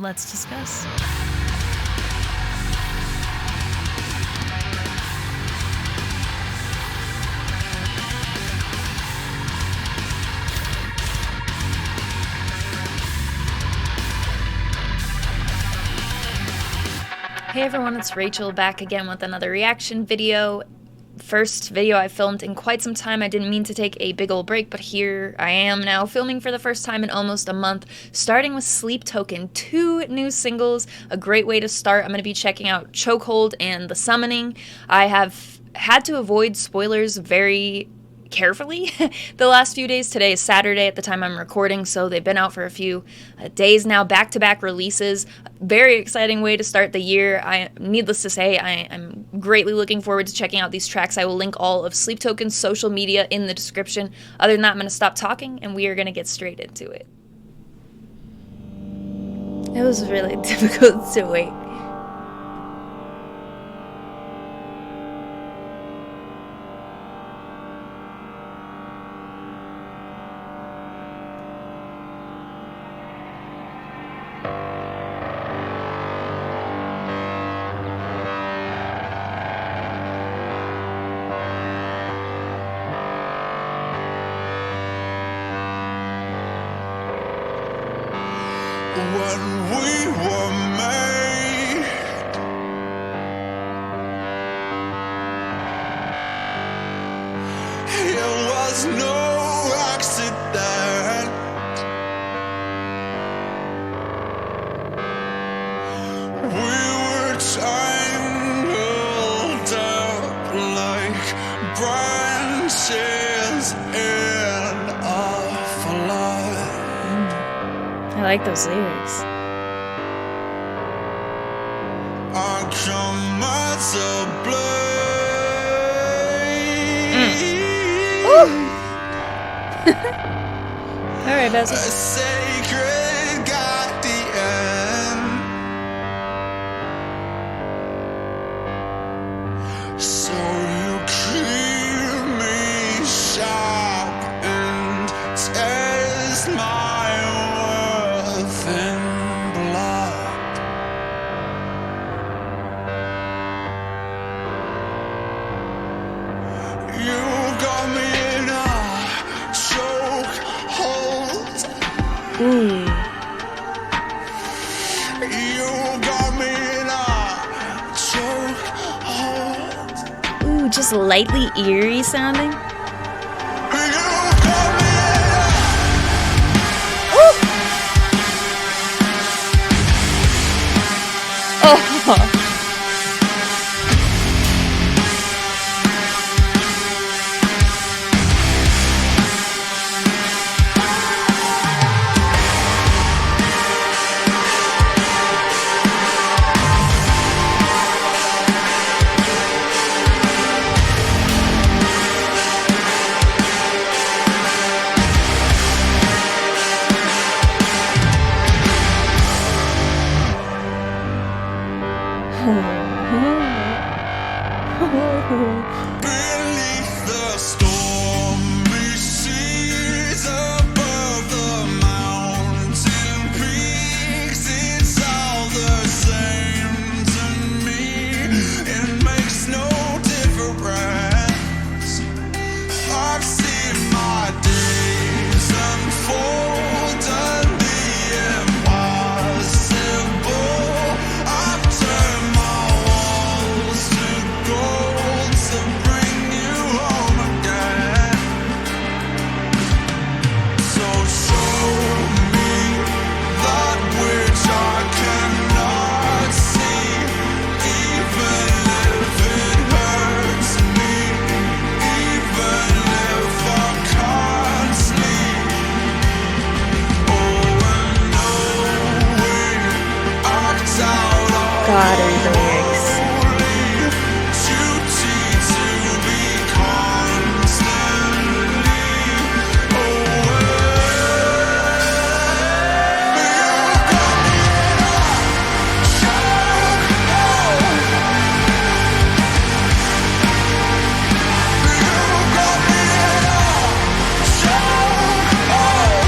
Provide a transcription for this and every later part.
Let's discuss. Hey everyone, it's Rachel back again with another reaction video. First video I filmed in quite some time. I didn't mean to take a big old break, but here I am now filming for the first time in almost a month, starting with Sleep Token. 2 new singles, a great way to start. I'm going to be checking out Chokehold and The Summoning. I have had to avoid spoilers very carefully the last few days. Today is Saturday at the time I'm recording, so they've been out for a few days now, back-to-back releases. Very exciting way to start the year. Needless to say, I'm greatly looking forward to checking out these tracks. I will link all of Sleep Token's social media in the description. Other than that, I'm going to stop talking and we are going to get straight into it. It was really difficult to wait. When we were made, it was no accident. We were tangled up like branches in a flood. I like those lyrics. I come as a blade. Alright, Bezos. A sacred guardian. So you keep me sharp and test my worth in blood. You got me in a chokehold. Ooh. You got me in a chokehold. Ooh, just lightly eerie sounding. You got me in a... Oh. Beneath the stormy seas, above the mountain peaks, it's all the same to me. It makes no difference. I've seen my days unfold and the impossible. I've turned my walls to gold to bring you home again. So show me that which I cannot see, even if it hurts me, even if I can't sleep. Oh, and no way act out all God, read the lyrics. duty to be constantly aware. You got me in a chokehold. You got me in a chokehold.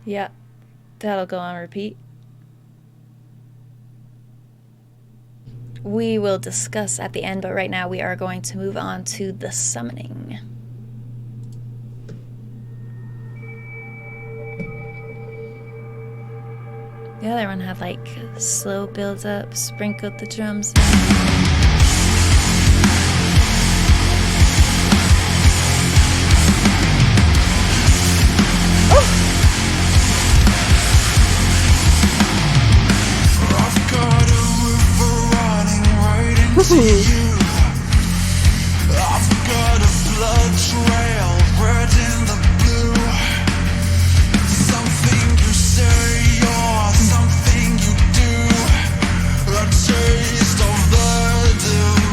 Yeah, that'll go on repeat. We will discuss at the end, but right now we are going to move on to The Summoning. The other one had like slow build up, sprinkled the drums. I've got a river running right into you. I've got a blood trail red in the blue. Something you say or something you do. A taste of the divine.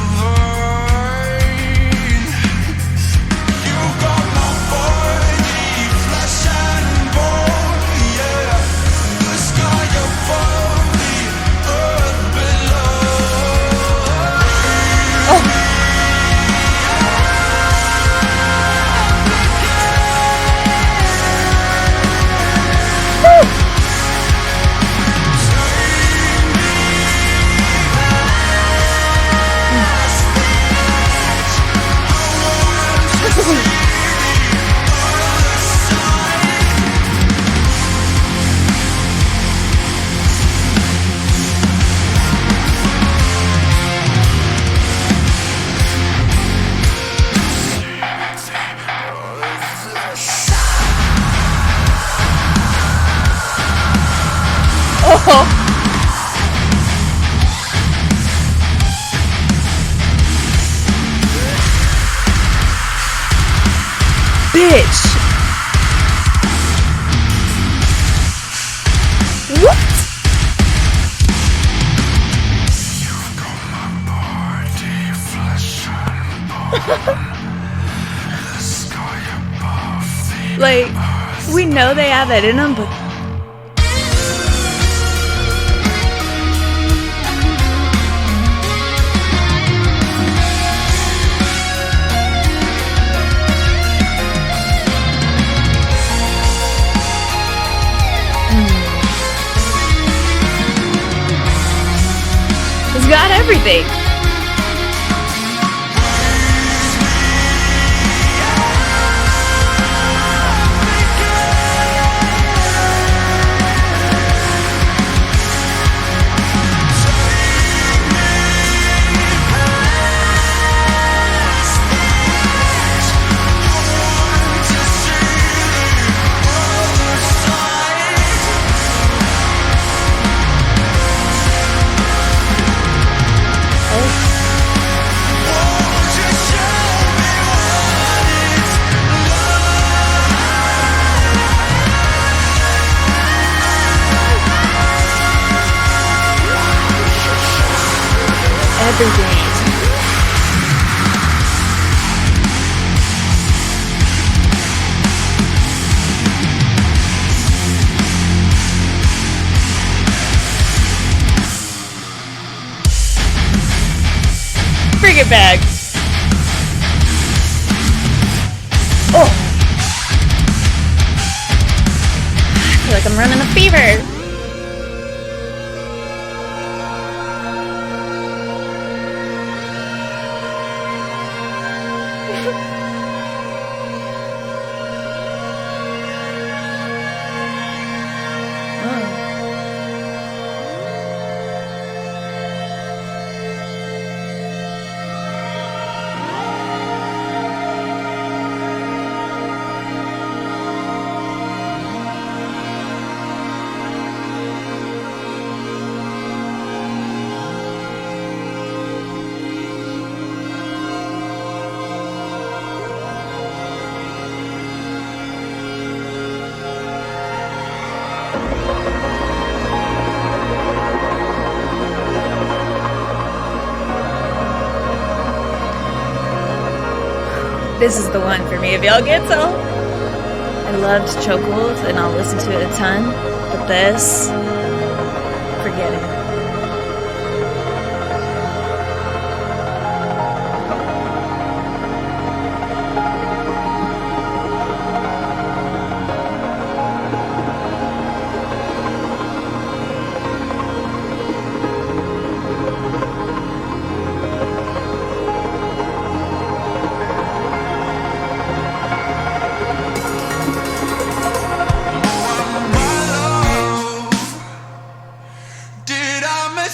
You got my body, flesh and bone, yeah. The sky above me, earth below. Oh! Bitch! What? You've got my body, flesh and bone. The sky above the Like, we know they have it in them, but it's got everything. Everything. Bring it back. Oh. I feel like I'm running a fever. This is the one for me, if y'all get so. I loved Chokehold and I'll listen to it a ton, but this, forget it.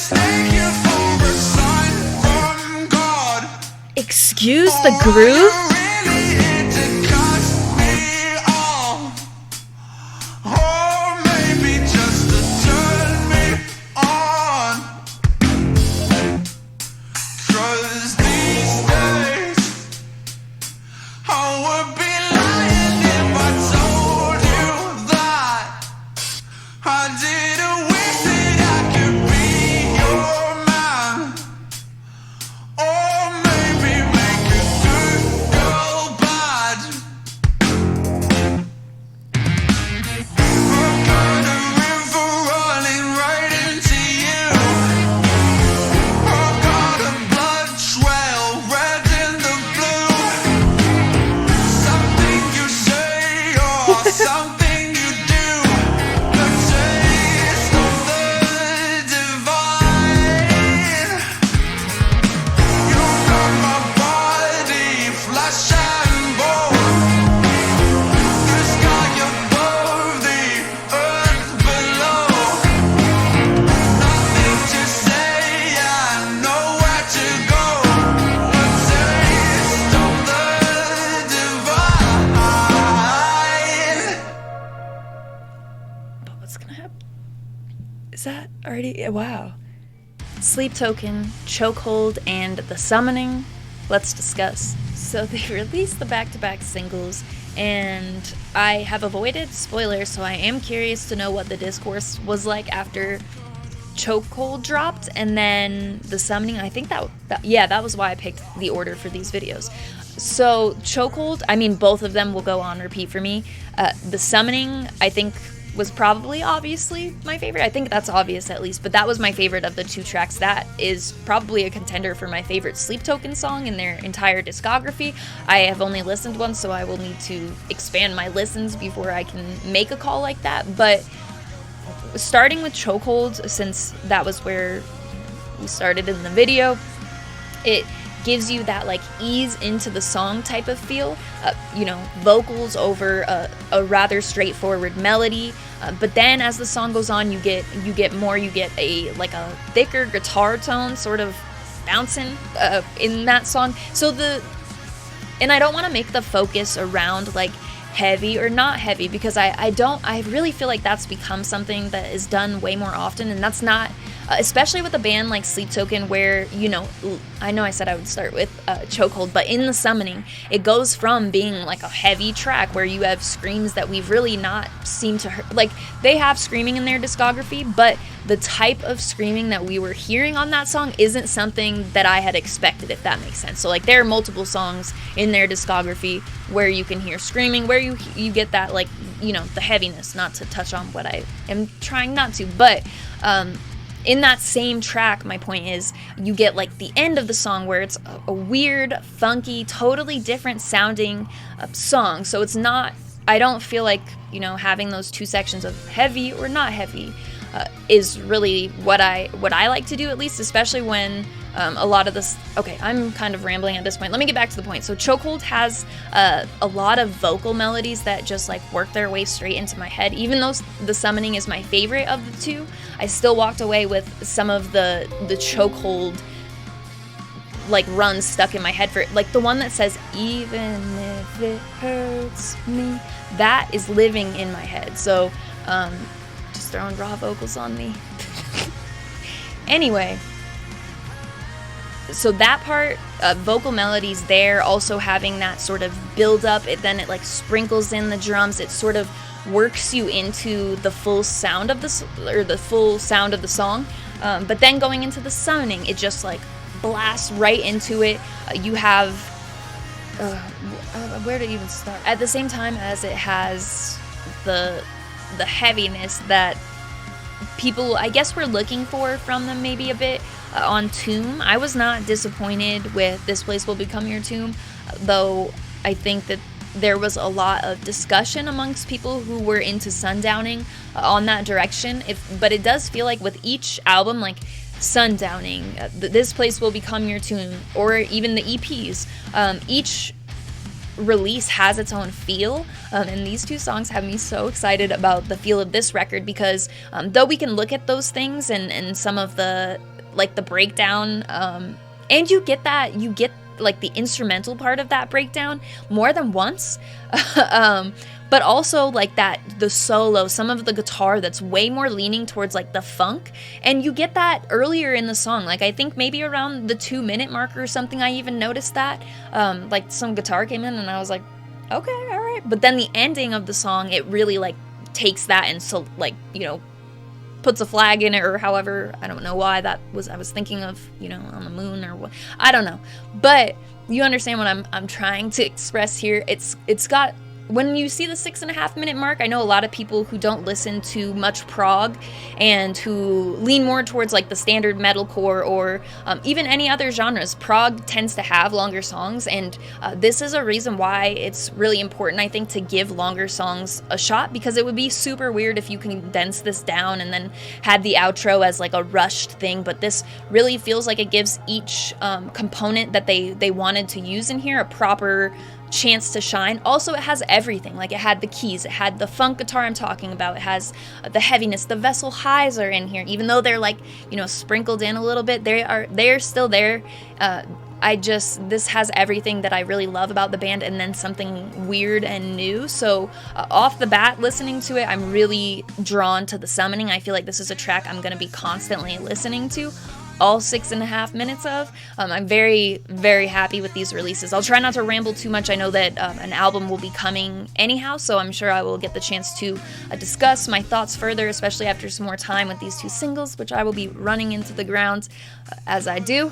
mistake you for a sign from God. Excuse the groove? Really hit to cut me off. Or maybe just to turn me on. 'Cause these days I would be lying if I told you that I didn't wish that I could be your man. Or maybe make a good girl bad. I've got a river running right into you. I've got a blood trail red in the blue. Something you say or something you do. The taste of the divine. You got my body flesh and bone. The sky above, the earth below. Nothing to say and nowhere to go. The taste of the divine. But what's gonna happen? Is that already? Wow. Sleep Token, Chokehold, and The Summoning. Let's discuss. So they released the back-to-back singles, and I have avoided spoilers, so I am curious to know what the discourse was like after Chokehold dropped, and then The Summoning. I think that was why I picked the order for these videos. So Chokehold, I mean, both of them will go on repeat for me. The Summoning, I think, was probably obviously my favorite. I think that's obvious at least, but that was my favorite of the two tracks. That is probably a contender for my favorite Sleep Token song in their entire discography. I have only listened once, so I will need to expand my listens before I can make a call like that. But starting with Chokehold, since that was where we started in the video, it gives you that like ease into the song type of feel, vocals over a rather straightforward melody, but then as the song goes on, you get a like a thicker guitar tone sort of bouncing in that song. And I don't want to make the focus around like heavy or not heavy, because I really feel like that's become something that is done way more often, and that's not, especially with a band like Sleep Token, where, I know I said I would start with Chokehold, but in The Summoning, it goes from being like a heavy track where you have screams that we've really not seemed to hear. Like, they have screaming in their discography, but the type of screaming that we were hearing on that song isn't something that I had expected, if that makes sense. So like, there are multiple songs in their discography where you can hear screaming, where you get that, like, the heaviness, not to touch on what I am trying not to, but in that same track, my point is, you get like the end of the song where it's a weird, funky, totally different sounding song. So it's not, I don't feel like, having those two sections of heavy or not heavy is really what I like to do, at least, especially when a lot of this. Okay, I'm kind of rambling at this point. Let me get back to the point. So Chokehold has a lot of vocal melodies that just like work their way straight into my head. Even though The Summoning is my favorite of the two, I still walked away with some of the Chokehold like runs stuck in my head, for like the one that says "even if it hurts me," that is living in my head. So just throwing raw vocals on me. Anyway, so that part, vocal melodies there, also having that sort of build up, then it like sprinkles in the drums. It sort of works you into the full sound of the song. But then going into The Summoning, it just like blasts right into it. You have where to even start? At the same time as it has the heaviness that people, I guess, were looking for from them, maybe a bit on Tomb. I was not disappointed with This Place Will Become Your Tomb, though I think that there was a lot of discussion amongst people who were into sundowning on that direction. But it does feel like with each album, like Sundowning, This Place Will Become Your Tomb, or even the EPs, each release has its own feel, and these two songs have me so excited about the feel of this record because though we can look at those things and some of the like the breakdown, and you get like the instrumental part of that breakdown more than once, but also like the solo, some of the guitar that's way more leaning towards like the funk, and you get that earlier in the song. Like I think maybe around the 2-minute mark or something, I even noticed that, like some guitar came in and I was like, okay, all right. But then the ending of the song, it really like takes that and so like, you know, puts a flag in it, or however, I don't know why that was, I was thinking of, you know, on the moon or what, I don't know, but you understand what I'm trying to express here. It's got, when you see the 6.5-minute mark, I know a lot of people who don't listen to much prog and who lean more towards like the standard metalcore or even any other genres. Prog tends to have longer songs, and this is a reason why it's really important, I think, to give longer songs a shot, because it would be super weird if you condense this down and then had the outro as like a rushed thing. But this really feels like it gives each component that they wanted to use in here a proper chance to shine. Also, it has everything. Like, it had the keys, it had the funk guitar I'm talking about, it has the heaviness, the vessel highs are in here, even though they're like, you know, sprinkled in a little bit, they're still there. This has everything that I really love about the band, and then something weird and new. So off the bat, listening to it, I'm really drawn to The Summoning. I feel like this is a track I'm going to be constantly listening to all 6.5 minutes of. I'm very, very happy with these releases. I'll try not to ramble too much. I know that an album will be coming anyhow, so I'm sure I will get the chance to discuss my thoughts further, especially after some more time with these two singles, which I will be running into the ground as I do.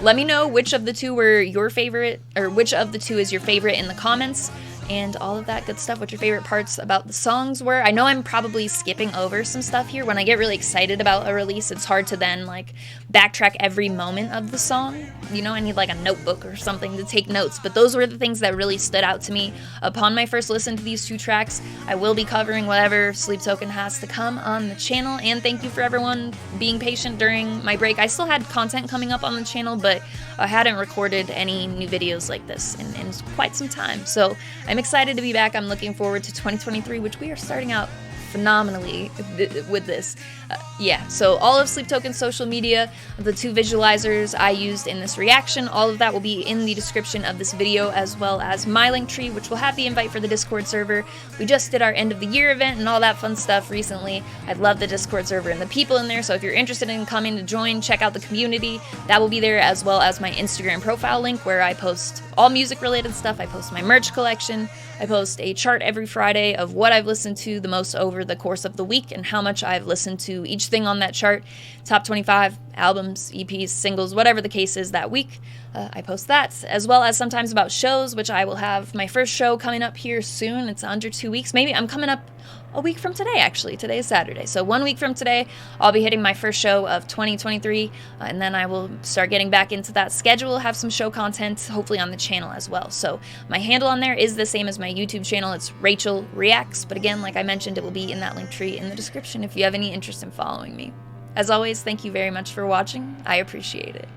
Let me know which of the two were your favorite, or which of the two is your favorite in the comments, and all of that good stuff, what your favorite parts about the songs were. I know I'm probably skipping over some stuff here. When I get really excited about a release, it's hard to then like backtrack every moment of the song. You know, I need like a notebook or something to take notes, but those were the things that really stood out to me upon my first listen to these two tracks. I will be covering whatever Sleep Token has to come on the channel, and thank you for everyone being patient during my break. I still had content coming up on the channel, but I hadn't recorded any new videos like this in quite some time, so I'm excited to be back. I'm looking forward to 2023, which we are starting out phenomenally with this. So all of Sleep Token's social media, the two visualizers I used in this reaction, all of that will be in the description of this video, as well as my link tree, which will have the invite for the Discord server. We just did our end of the year event and all that fun stuff recently. I love the Discord server and the people in there, so if you're interested in coming to join, check out the community. That will be there, as well as my Instagram profile link, where I post all music related stuff. I post my merch collection. I post a chart every Friday of what I've listened to the most over the course of the week and how much I've listened to each thing on that chart. Top 25 albums, EPs, singles, whatever the case is that week. I post that, as well as sometimes about shows, which I will have my first show coming up here soon. It's under 2 weeks. Maybe I'm coming up a week from today, actually. Today is Saturday. So 1 week from today, I'll be hitting my first show of 2023, and then I will start getting back into that schedule, have some show content, hopefully on the channel as well. So my handle on there is the same as my YouTube channel. It's Rachel Reacts, but again, like I mentioned, it will be in that link tree in the description if you have any interest in following me. As always, thank you very much for watching. I appreciate it.